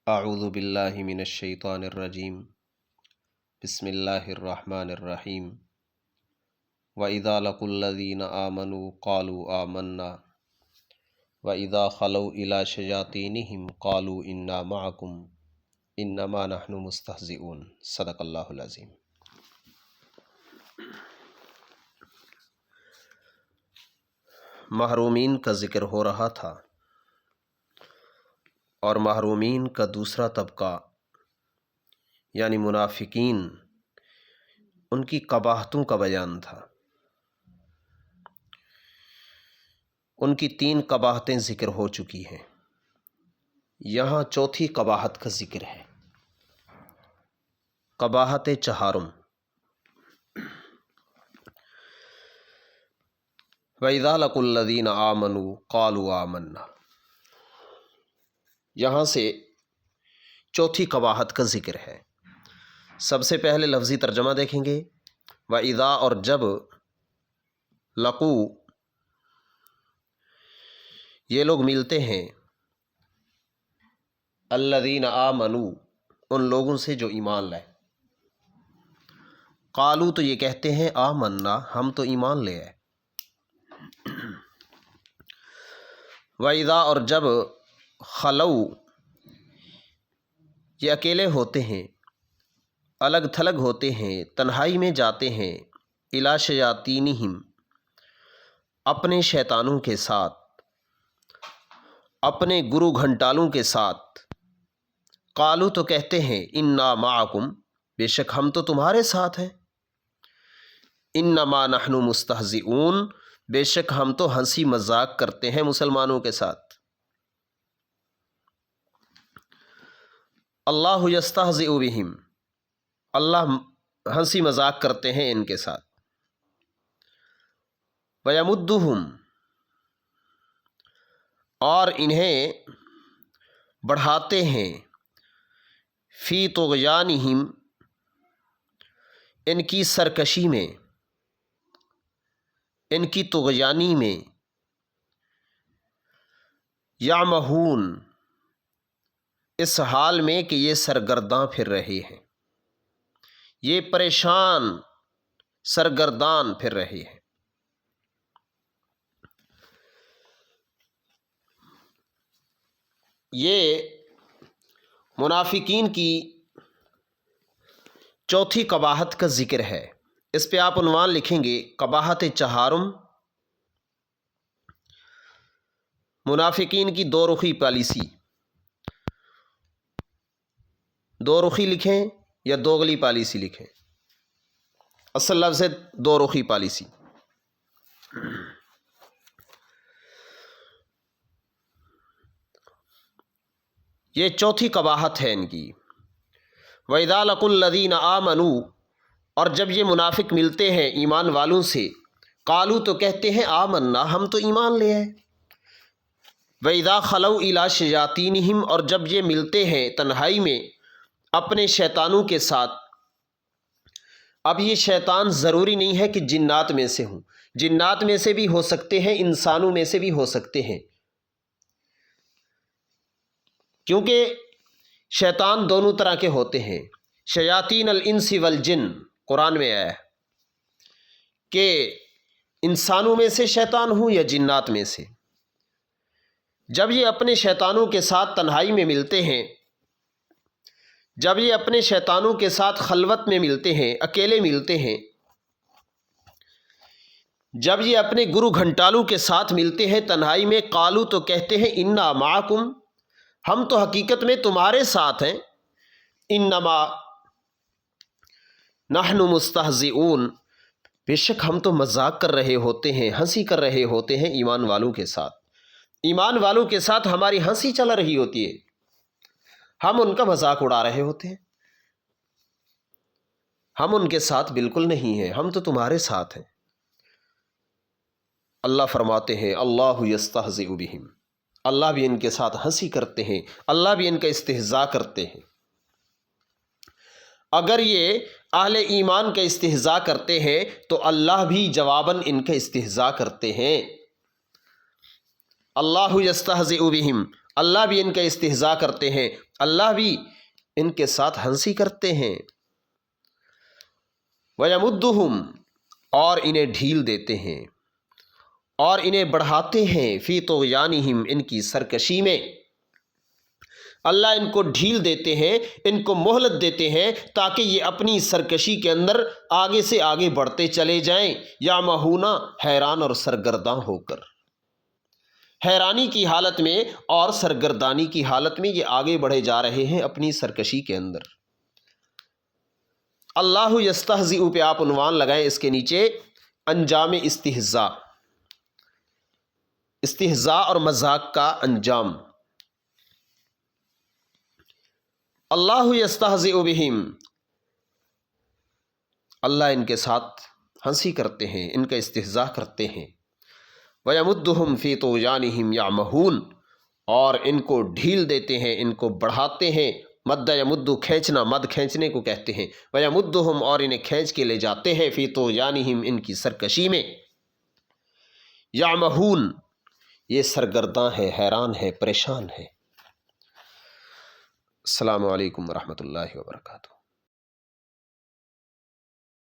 اعوذ باللہ من الشیطان الرجیم بسم اللہ الرحمن الرحیم وَإِذَا لَقُوا الَّذِينَ آمَنُوا قَالُوا آمَنَّا وَإِذَا خَلَوْا إِلَى شَيَاطِينِهِمْ قَالُوا إِنَّا مَعَكُمْ إِنَّمَا نَحْنُ مُسْتَهْزِئُونَ صدق اللہ العظیم۔ محرومین کا ذکر ہو رہا تھا، اور محرومین کا دوسرا طبقہ یعنی منافقین، ان کی قباحتوں کا بیان تھا۔ ان کی 3 قباحتیں ذکر ہو چکی ہیں، یہاں چوتھی قباحت کا ذکر ہے، قباحت چہارم۔ وَإِذَا لَقُوا الَّذِينَ آمَنُوا قَالُوا آمَنَّا، یہاں سے چوتھی قباحت کا ذکر ہے۔ سب سے پہلے لفظی ترجمہ دیکھیں گے، وَإِذَا اور جب، لَقُوا یہ لوگ ملتے ہیں، الَّذِينَ آمَنُوا ان لوگوں سے جو ایمان لائے، قالوا تو یہ کہتے ہیں آمنا ہم تو ایمان لے آئے، وَإِذَا اور جب، خلو یہ اکیلے ہوتے ہیں، الگ تھلگ ہوتے ہیں، تنہائی میں جاتے ہیں، اِلیٰ شیاطینہم اپنے شیطانوں کے ساتھ، اپنے گرو گھنٹالوں کے ساتھ، قالوا تو کہتے ہیں انا معکم بے شک ہم تو تمہارے ساتھ ہیں، انما نحن مستہزئون بے شک ہم تو ہنسی مذاق کرتے ہیں مسلمانوں کے ساتھ۔ اللہ یستہزئ بہم اللہ ہنسی مذاق کرتے ہیں ان کے ساتھ، ویمدہم اور انہیں بڑھاتے ہیں، فی طغیانہم ان کی سرکشی میں، ان کی طغیانی میں، یعمہون اس حال میں کہ یہ سرگرداں پھر رہے ہیں، یہ پریشان سرگردان پھر رہے ہیں۔ یہ منافقین کی چوتھی قباحت کا ذکر ہے۔ اس پہ آپ عنوان لکھیں گے قباحت چہارم، منافقین کی 2 رخی پالیسی۔ 2 رخی لکھیں یا دوغلی پالیسی لکھیں، اصل لفظ ہے 2 رخی پالیسی۔ یہ چوتھی قباحت ہے ان کی۔ وَإِذَا لَقُوا الَّذِينَ آمَنُوا اور جب یہ منافق ملتے ہیں ایمان والوں سے، قالوا تو کہتے ہیں آمنا ہم تو ایمان لے آئے، وَإِذَا خَلَوْا إِلَىٰ شَيَاطِينِهِمْ اور جب یہ ملتے ہیں تنہائی میں اپنے شیطانوں کے ساتھ۔ اب یہ شیطان ضروری نہیں ہے کہ جنات میں سے ہوں، جنات میں سے بھی ہو سکتے ہیں، انسانوں میں سے بھی ہو سکتے ہیں، کیونکہ شیطان دونوں طرح کے ہوتے ہیں۔ شیاطین الانس والجن قرآن میں آیا ہے کہ انسانوں میں سے شیطان ہوں یا جنات میں سے۔ جب یہ اپنے شیطانوں کے ساتھ تنہائی میں ملتے ہیں، جب یہ اپنے شیطانوں کے ساتھ خلوت میں ملتے ہیں، اکیلے ملتے ہیں، جب یہ اپنے گرو گھنٹالوں کے ساتھ ملتے ہیں تنہائی میں، قالوا تو کہتے ہیں انا معکم ہم تو حقیقت میں تمہارے ساتھ ہیں، انما نحن مستہزئون بے شک ہم تو مذاق کر رہے ہوتے ہیں، ہنسی کر رہے ہوتے ہیں ایمان والوں کے ساتھ، ایمان والوں کے ساتھ ہماری ہنسی چل رہی ہوتی ہے، ہم ان کا مذاق اڑا رہے ہوتے ہیں، ہم ان کے ساتھ بالکل نہیں ہیں، ہم تو تمہارے ساتھ ہیں۔ اللہ فرماتے ہیں اللہ یستہزئ بہم اللہ بھی ان کے ساتھ ہنسی کرتے ہیں، اللہ بھی ان کا استہزاء کرتے ہیں۔ اگر یہ اہل ایمان کا استہزاء کرتے ہیں تو اللہ بھی جواباً ان کا استہزاء کرتے ہیں۔ اللہ یستہزئ بہم اللہ بھی ان کا استہزاء کرتے ہیں، اللہ بھی ان کے ساتھ ہنسی کرتے ہیں۔ وَيَمُدُّهُمْ اور انہیں ڈھیل دیتے ہیں اور انہیں بڑھاتے ہیں فی طغیانہم ان کی سرکشی میں۔ اللہ ان کو ڈھیل دیتے ہیں، ان کو مہلت دیتے ہیں تاکہ یہ اپنی سرکشی کے اندر آگے سے آگے بڑھتے چلے جائیں، یعمہون حیران اور سرگرداں ہو کر، حیرانی کی حالت میں اور سرگردانی کی حالت میں یہ آگے بڑھے جا رہے ہیں اپنی سرکشی کے اندر۔ اللہ یستہزئ پہ آپ عنوان لگائیں اس کے نیچے انجام استہزاء، استہزاء اور مذاق کا انجام۔ اللہ یستہزئ بہم، اللہ ان کے ساتھ ہنسی کرتے ہیں، ان کا استہزاء کرتے ہیں۔ وَيَمُدُّهُمْ فِي طُغْيَانِهِمْ يَعْمَهُونَ اور ان کو ڈھیل دیتے ہیں، ان کو بڑھاتے ہیں۔ مد یمد کھینچنا، مد کھینچنے کو کہتے ہیں۔ وَيَمُدُّهُمْ اور انہیں کھینچ کے لے جاتے ہیں فی طغیانہم ان کی سرکشی میں۔ یعمہون یہ سرگرداں ہے، حیران ہے، پریشان ہے۔ السلام علیکم ورحمۃ اللہ وبرکاتہ۔